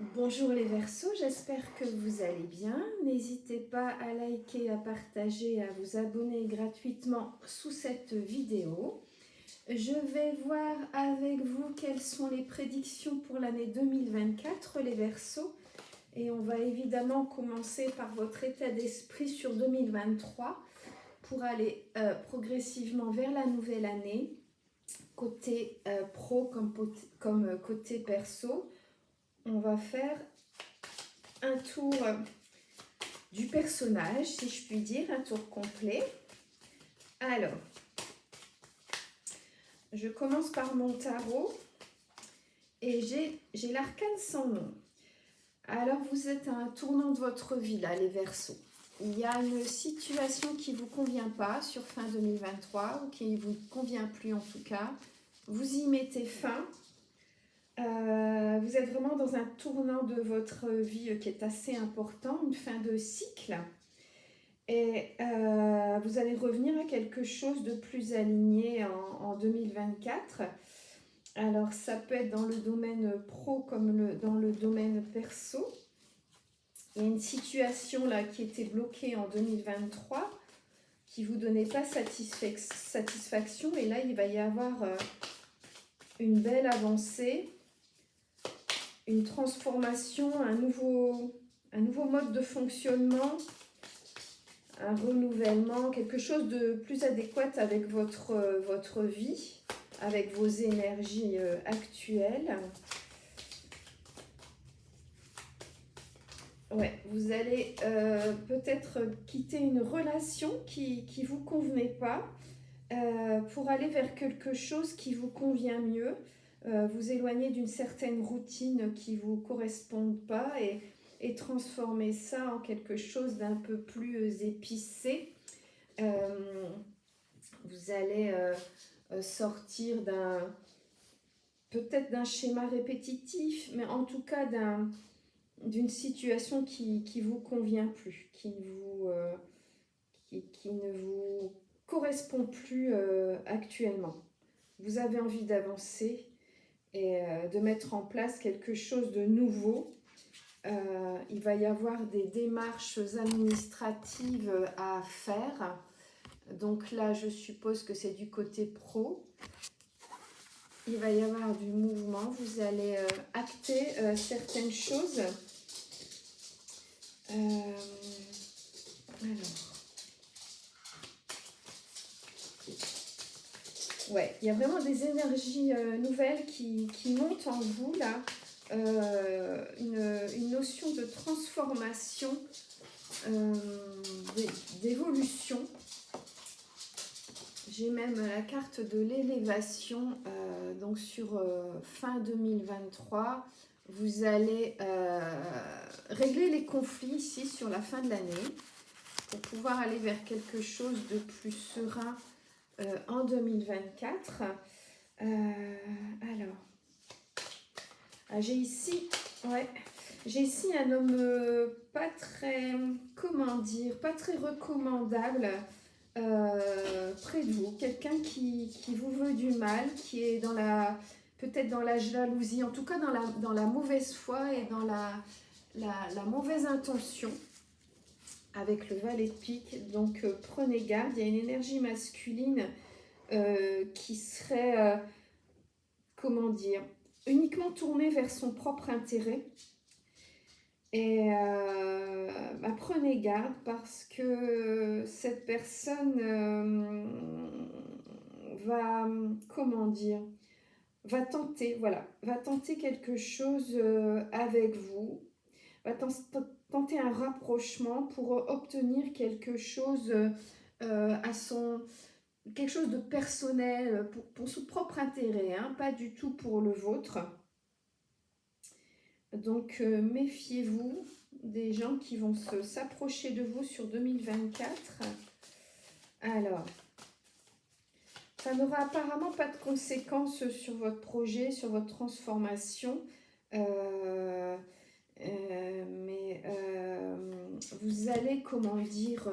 Bonjour les Verseaux, j'espère que vous allez bien. N'hésitez pas à liker, à partager, à vous abonner gratuitement sous cette vidéo. Je vais voir avec vous quelles sont les prédictions pour l'année 2024, les Verseaux. Et on va évidemment commencer par votre état d'esprit sur 2023 pour aller progressivement vers la nouvelle année, côté pro comme côté perso. On va faire un tour du personnage, si je puis dire, un tour complet. Alors, je commence par mon tarot et j'ai l'arcane sans nom. Alors, vous êtes à un tournant de votre vie, là, les Verseaux. Il y a une situation qui ne vous convient pas sur fin 2023 ou qui ne vous convient plus en tout cas. Vous y mettez fin. Vous êtes vraiment dans un tournant de votre vie qui est assez important, une fin de cycle. Et vous allez revenir à quelque chose de plus aligné en 2024. Alors, ça peut être dans le domaine pro comme dans le domaine perso. Il y a une situation là qui était bloquée en 2023 qui ne vous donnait pas satisfaction. Et là, il va y avoir une belle avancée, une transformation, un nouveau mode de fonctionnement, un renouvellement, quelque chose de plus adéquat avec votre vie, avec vos énergies actuelles. Ouais, vous allez peut-être quitter une relation qui ne vous convenait pas pour aller vers quelque chose qui vous convient mieux, vous éloigner d'une certaine routine qui ne vous correspond pas et transformer ça en quelque chose d'un peu plus épicé. Vous allez sortir peut-être d'un schéma répétitif, mais en tout cas d'une situation qui vous convient plus, qui ne vous correspond plus actuellement. Vous avez envie d'avancer et de mettre en place quelque chose de nouveau. Il va y avoir des démarches administratives à faire. Donc là, je suppose que c'est du côté pro. Il va y avoir du mouvement. Vous allez acter certaines choses. Alors. Ouais, il y a vraiment des énergies nouvelles qui montent en vous là. Une notion de transformation, d'évolution. J'ai même la carte de l'élévation, donc sur fin 2023. Vous allez régler les conflits ici sur la fin de l'année pour pouvoir aller vers quelque chose de plus serein en 2024. Alors, j'ai ici un homme pas très, comment dire, pas très recommandable près de vous, quelqu'un qui vous veut du mal, qui est peut-être dans la jalousie, en tout cas dans la mauvaise foi et dans la mauvaise intention avec le valet de pique. Donc prenez garde, il y a une énergie masculine qui serait, comment dire, uniquement tournée vers son propre intérêt. Et prenez garde parce que cette personne va, comment dire, va tenter quelque chose avec vous, va tenter un rapprochement pour obtenir quelque chose quelque chose de personnel, pour son propre intérêt, hein, pas du tout pour le vôtre. Donc méfiez-vous des gens qui vont s'approcher de vous sur 2024. Alors, ça n'aura apparemment pas de conséquences sur votre projet, sur votre transformation, mais vous allez, comment dire,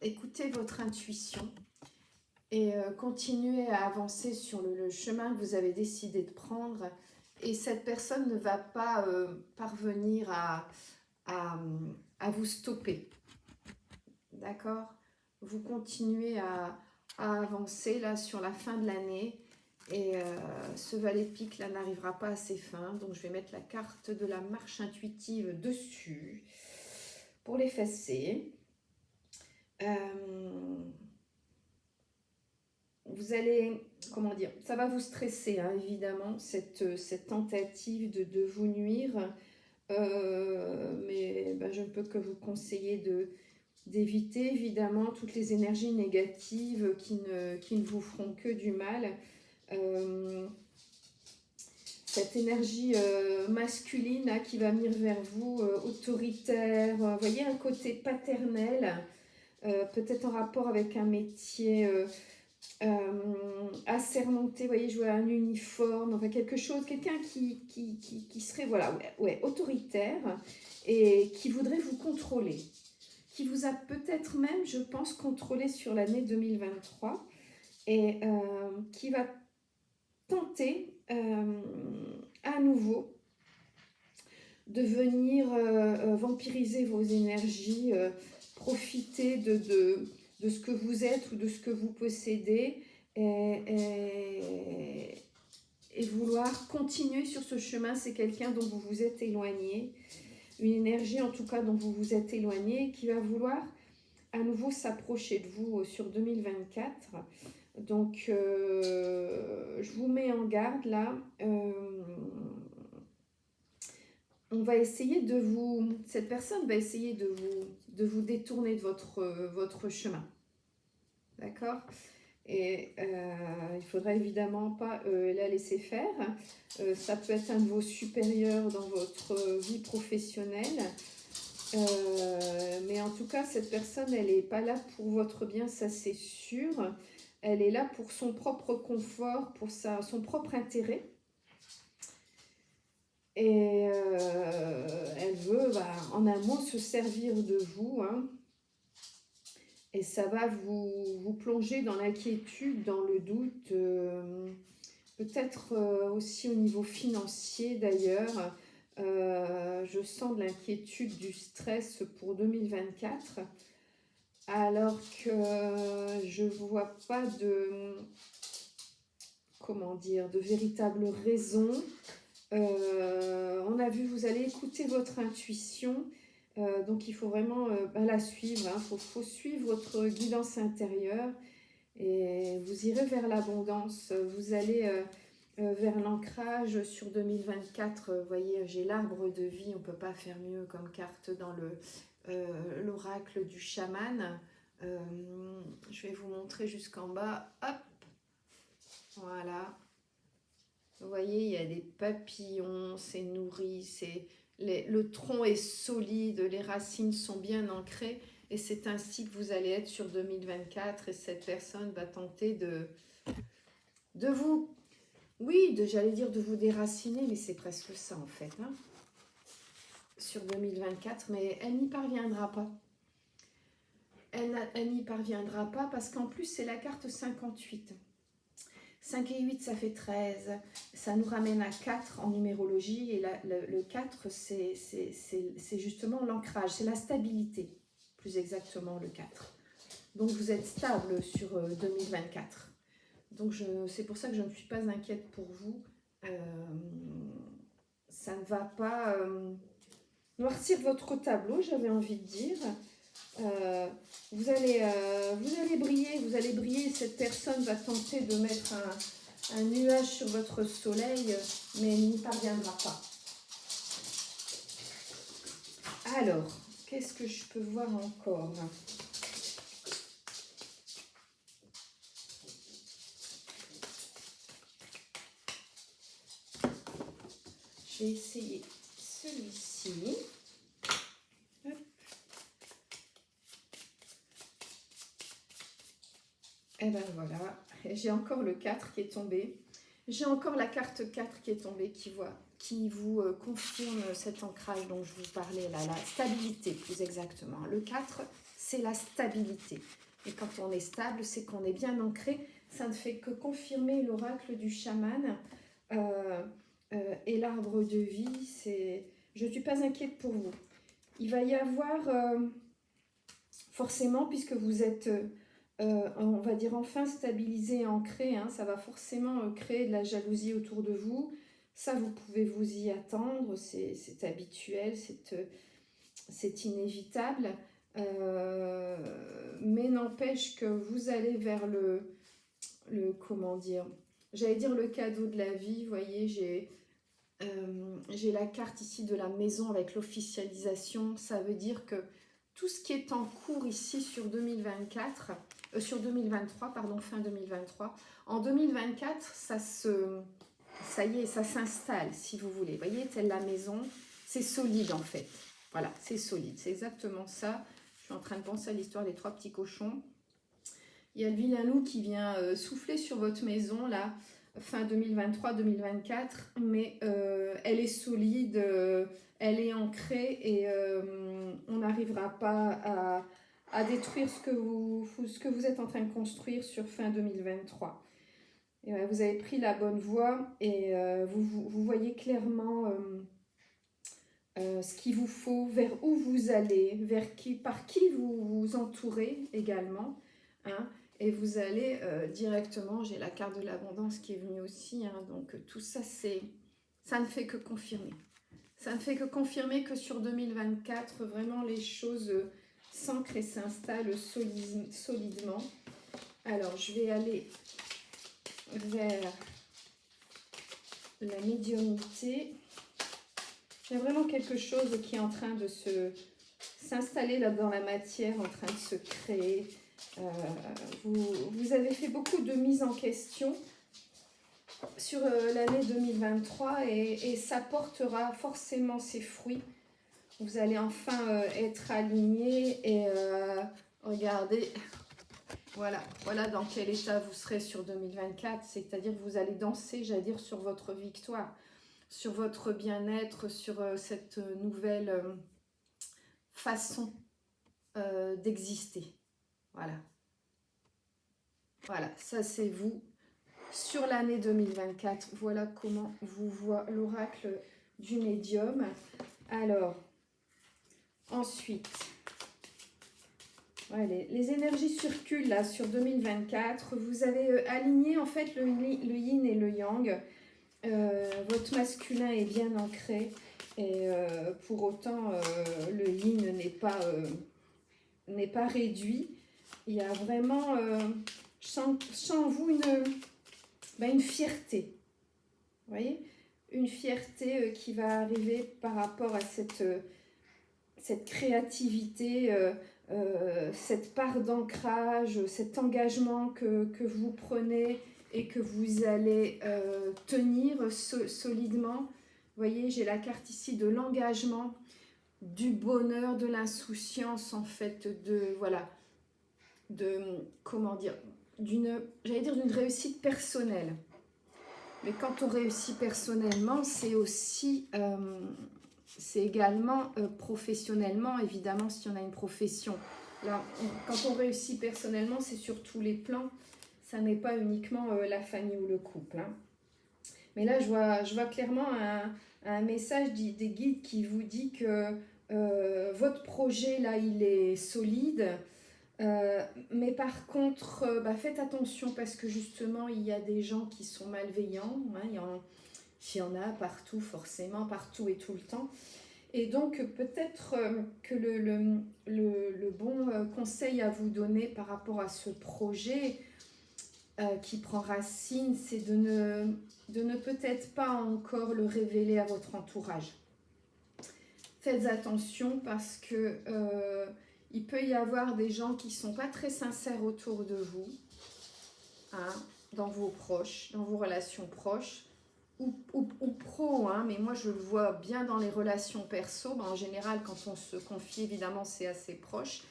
écouter votre intuition et continuer à avancer sur le chemin que vous avez décidé de prendre et cette personne ne va pas parvenir à, vous stopper. D'accord? Vous continuez à avancer là sur la fin de l'année. Et ce valet de pique là n'arrivera pas à ses fins. Donc je vais mettre la carte de la marche intuitive dessus pour l'effacer. Vous allez, comment dire, ça va vous stresser, hein, évidemment, cette tentative de vous nuire. Mais ben, je ne peux que vous conseiller d'éviter, évidemment, toutes les énergies négatives qui ne vous feront que du mal. Cette énergie masculine là, qui va venir vers vous, autoritaire, vous voyez, un côté paternel, peut-être en rapport avec un métier assermenté, vous voyez, je vois un uniforme, enfin quelque chose, quelqu'un qui serait, voilà, ouais, autoritaire et qui voudrait vous contrôler, qui vous a peut-être même, je pense, contrôlé sur l'année 2023 et qui va tenter à nouveau de venir vampiriser vos énergies, profiter de ce que vous êtes ou de ce que vous possédez et vouloir continuer sur ce chemin. C'est quelqu'un dont vous vous êtes éloigné, une énergie en tout cas dont vous vous êtes éloigné, qui va vouloir à nouveau s'approcher de vous sur 2024. Donc, je vous mets en garde là. On va essayer de vous... Cette personne va essayer de vous détourner de votre chemin. D'accord? Et il ne faudra évidemment pas la laisser faire. Ça peut être un de vos supérieurs dans votre vie professionnelle. Mais en tout cas, cette personne, elle n'est pas là pour votre bien, ça c'est sûr. Elle est là pour son propre confort, pour son propre intérêt. Et elle veut, en un mot, se servir de vous. Hein. Et ça va vous plonger dans l'inquiétude, dans le doute, peut-être aussi au niveau financier d'ailleurs. Je sens de l'inquiétude, du stress pour 2024. Alors que je ne vois pas de véritable raison. On a vu, vous allez écouter votre intuition, donc il faut vraiment la suivre, hein. Faut suivre votre guidance intérieure et vous irez vers l'abondance, vous allez vers l'ancrage sur 2024. Vous voyez, j'ai l'arbre de vie, on ne peut pas faire mieux comme carte dans l'oracle du chaman. Je vais vous montrer jusqu'en bas, hop, voilà. Vous voyez, il y a des papillons, c'est nourri, le tronc est solide, les racines sont bien ancrées et c'est ainsi que vous allez être sur 2024 et cette personne va tenter de vous, oui, j'allais dire de vous déraciner, mais c'est presque ça en fait, hein, sur 2024, mais elle n'y parviendra pas. Elle n'y parviendra pas parce qu'en plus c'est la carte 58. 5 et 8, ça fait 13. Ça nous ramène à 4 en numérologie. Et le 4, c'est justement l'ancrage, c'est la stabilité, plus exactement le 4. Donc vous êtes stable sur 2024. Donc c'est pour ça que je ne suis pas inquiète pour vous. Ça ne va pas noircir votre tableau, j'avais envie de dire. Vous allez briller, cette personne va tenter de mettre un nuage sur votre soleil, mais elle n'y parviendra pas. Alors, qu'est-ce que je peux voir encore ? Je vais essayer celui-ci. Et ben voilà, j'ai encore le 4 qui est tombé. J'ai encore la carte 4 qui est tombée, qui vous confirme cet ancrage dont je vous parlais là, la stabilité plus exactement. Le 4, c'est la stabilité. Et quand on est stable, c'est qu'on est bien ancré. Ça ne fait que confirmer l'oracle du chaman. et l'arbre de vie, c'est... Je ne suis pas inquiète pour vous. Il va y avoir, forcément, puisque vous êtes, on va dire, enfin stabilisé et ancré, hein, ça va forcément créer de la jalousie autour de vous. Ça, vous pouvez vous y attendre, c'est habituel, c'est inévitable. Mais n'empêche que vous allez vers comment dire, j'allais dire le cadeau de la vie. Vous voyez, j'ai la carte ici de la maison avec l'officialisation. Ça veut dire que tout ce qui est en cours ici sur 2024, sur 2023, pardon, fin 2023, en 2024, ça y est, ça s'installe, si vous voulez. Vous voyez, telle la maison, c'est solide en fait. Voilà, c'est solide, c'est exactement ça. Je suis en train de penser à l'histoire des 3 petits cochons. Il y a le vilain loup qui vient souffler sur votre maison, là, fin 2023-2024, mais elle est solide, elle est ancrée et on n'arrivera pas à détruire ce que vous êtes en train de construire sur fin 2023. Et vous avez pris la bonne voie et vous voyez clairement ce qu'il vous faut, vers où vous allez, par qui vous vous entourez également, hein. Et vous allez directement, j'ai la carte de l'abondance qui est venue aussi, hein, donc tout ça, ça ne fait que confirmer. Ça ne fait que confirmer que sur 2024, vraiment les choses s'ancrent et s'installent solidement. Alors, je vais aller vers la médiumnité. Il y a vraiment quelque chose qui est en train de s'installer là dans la matière, en train de se créer. Vous avez fait beaucoup de mises en question sur l'année 2023 et ça portera forcément ses fruits. Vous allez enfin être alignés et regardez, voilà dans quel état vous serez sur 2024, c'est-à-dire que vous allez danser, j'allais dire, sur votre victoire, sur votre bien-être, sur cette nouvelle façon d'exister. Voilà, ça c'est vous sur l'année 2024. Voilà comment vous voit l'oracle du médium. Alors, ensuite, ouais, les énergies circulent là sur 2024. Vous avez aligné en fait le yin et le yang. Votre masculin est bien ancré et pour autant le yin n'est pas réduit. Il y a vraiment, je sens en vous une fierté, vous voyez, une fierté qui va arriver par rapport à cette créativité, cette part d'ancrage, cet engagement que vous prenez et que vous allez tenir solidement. Vous voyez, j'ai la carte ici de l'engagement, du bonheur, de l'insouciance, en fait, comment dire, j'allais dire d'une réussite personnelle. Mais quand on réussit personnellement, c'est aussi, c'est également professionnellement, évidemment, si on a une profession. Là, quand on réussit personnellement, c'est sur tous les plans. Ça n'est pas uniquement la famille ou le couple, hein. Mais là, je vois clairement un message des guides qui vous dit que votre projet, là, il est solide. Mais par contre, faites attention parce que justement, il y a des gens qui sont malveillants. Hein, il y en a partout, forcément, partout et tout le temps. Et donc, peut-être que le bon conseil à vous donner par rapport à ce projet qui prend racine, c'est de ne peut-être pas encore le révéler à votre entourage. Faites attention parce que il peut y avoir des gens qui ne sont pas très sincères autour de vous, hein, dans vos proches, dans vos relations proches, ou pro, hein, mais moi je le vois bien dans les relations perso. En général, quand on se confie, évidemment, c'est assez proche.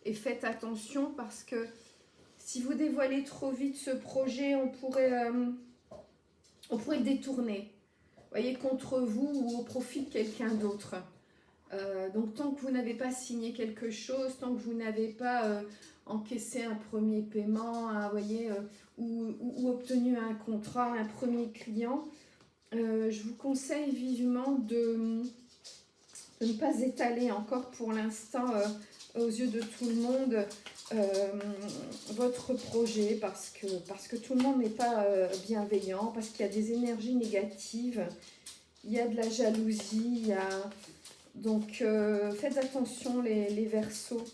Et faites attention parce que si vous dévoilez trop vite ce projet, on pourrait le détourner, voyez, contre vous ou au profit de quelqu'un d'autre. Donc tant que vous n'avez pas signé quelque chose, tant que vous n'avez pas encaissé un premier paiement, voyez, ou obtenu un contrat, un premier client, je vous conseille vivement de ne pas étaler encore pour l'instant aux yeux de tout le monde votre projet parce que tout le monde n'est pas bienveillant, parce qu'il y a des énergies négatives, il y a de la jalousie, donc faites attention les Verseaux.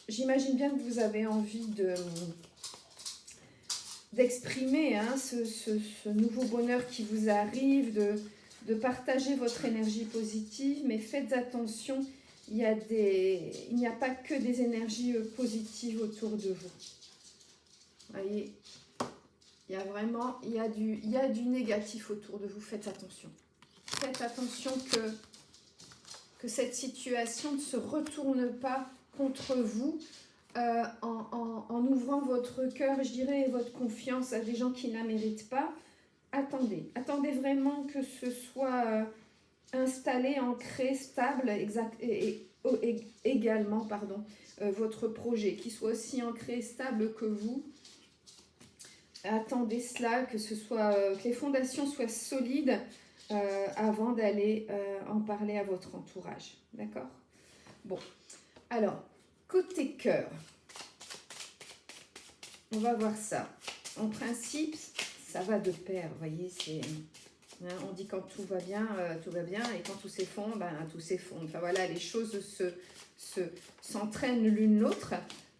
J'imagine bien que vous avez envie d'exprimer hein, ce nouveau bonheur qui vous arrive, de partager votre énergie positive, mais faites attention, il n'y a pas que des énergies positives autour de vous. Voyez, il y a du négatif autour de vous, faites attention. Faites attention que cette situation ne se retourne pas contre vous en ouvrant votre cœur, je dirais, et votre confiance à des gens qui ne la méritent pas. Attendez vraiment que ce soit installé, ancré, stable, également, votre projet, qui soit aussi ancré et stable que vous. Attendez cela, que les fondations soient solides avant d'aller en parler à votre entourage. D'accord? Bon, alors, côté cœur, on va voir ça. En principe, ça va de pair, vous voyez, on dit quand tout va bien, et quand tout s'effondre, tout s'effondre. Enfin voilà, les choses s'entraînent l'une l'autre.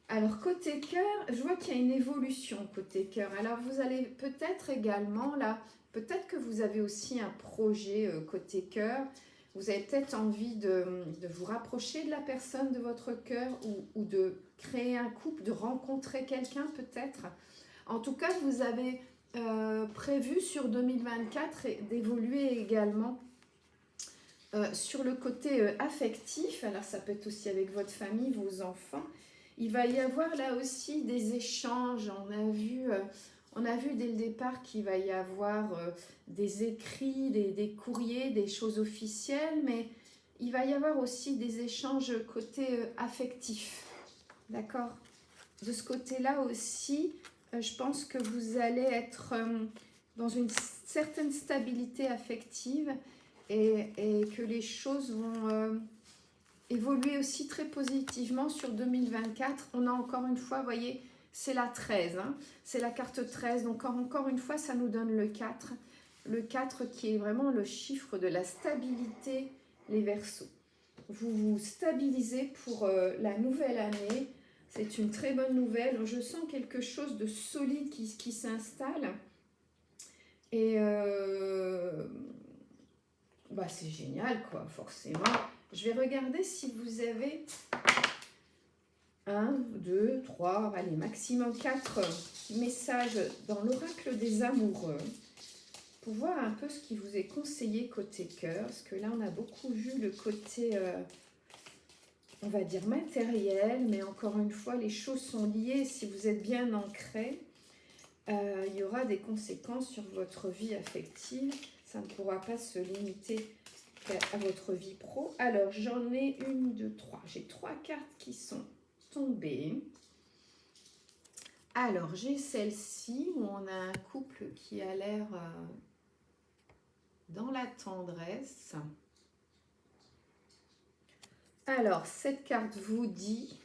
Alors côté cœur, je vois qu'il y a une évolution côté cœur. Alors vous allez peut-être également, là, peut-être que vous avez aussi un projet côté cœur. Vous avez peut-être envie de vous rapprocher de la personne de votre cœur ou de créer un couple, de rencontrer quelqu'un peut-être. En tout cas, vous avez prévu sur 2024 d'évoluer également sur le côté affectif. Alors ça peut être aussi avec votre famille, vos enfants. Il va y avoir là aussi des échanges. On a vu dès le départ qu'il va y avoir des écrits, des courriers, des choses officielles, mais il va y avoir aussi des échanges côté affectif. D'accord? De ce côté-là aussi, je pense que vous allez être dans une certaine stabilité affective et que les choses vont évoluer aussi très positivement sur 2024. On a encore une fois, vous voyez, c'est la 13, hein, c'est la carte 13, donc encore une fois, ça nous donne le 4. Le 4 qui est vraiment le chiffre de la stabilité, les Verseaux. Vous vous stabilisez pour la nouvelle année. C'est une très bonne nouvelle. Je sens quelque chose de solide qui s'installe. Et c'est génial, quoi, forcément. Je vais regarder si vous avez 1, 2, 3, allez, maximum 4 messages dans l'oracle des amoureux pour voir un peu ce qui vous est conseillé côté cœur. Parce que là, on a beaucoup vu le côté... on va dire matériel, mais encore une fois, les choses sont liées. Si vous êtes bien ancré, il y aura des conséquences sur votre vie affective. Ça ne pourra pas se limiter à votre vie pro. Alors, j'en ai 1, 2, 3. J'ai 3 cartes qui sont tombées. Alors, j'ai celle-ci où on a un couple qui a l'air dans la tendresse. Alors, cette carte vous dit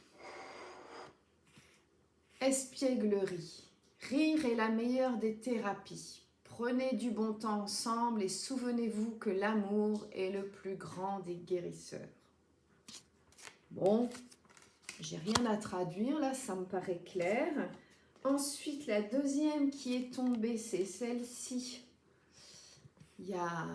espièglerie. Rire est la meilleure des thérapies. Prenez du bon temps ensemble et souvenez-vous que l'amour est le plus grand des guérisseurs. Bon, j'ai rien à traduire là, ça me paraît clair. Ensuite, la deuxième qui est tombée, c'est celle-ci. Il y a...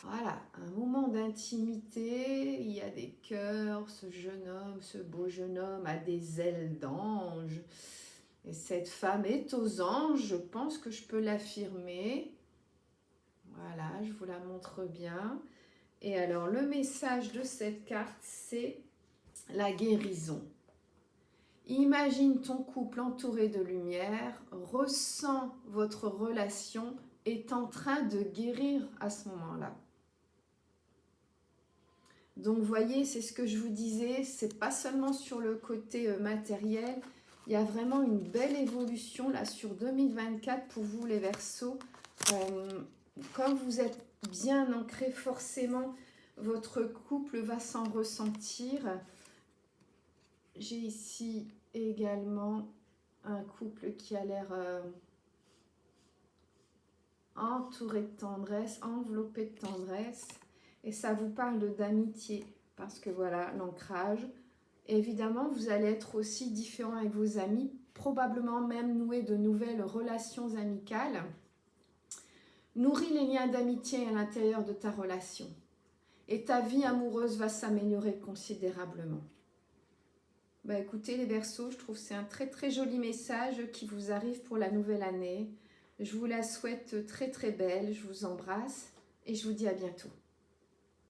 Voilà, un moment d'intimité, il y a des cœurs, ce jeune homme, ce beau jeune homme a des ailes d'ange. Et cette femme est aux anges, je pense que je peux l'affirmer. Voilà, je vous la montre bien. Et alors, le message de cette carte, c'est la guérison. Imagine ton couple entouré de lumière, ressens votre relation est en train de guérir à ce moment-là. Donc, vous voyez, c'est ce que je vous disais, c'est pas seulement sur le côté matériel, Il y a vraiment une belle évolution là sur 2024 pour vous les Verseaux. Quand vous êtes bien ancré, forcément, votre couple va s'en ressentir. J'ai ici également un couple qui a l'air entouré de tendresse, enveloppé de tendresse. Et ça vous parle d'amitié, parce que voilà, l'ancrage. Évidemment, vous allez être aussi différent avec vos amis, probablement même nouer de nouvelles relations amicales. Nourris les liens d'amitié à l'intérieur de ta relation. Et ta vie amoureuse va s'améliorer considérablement. Bah écoutez les Verseaux, je trouve que c'est un très très joli message qui vous arrive pour la nouvelle année. Je vous la souhaite très très belle, je vous embrasse et je vous dis à bientôt.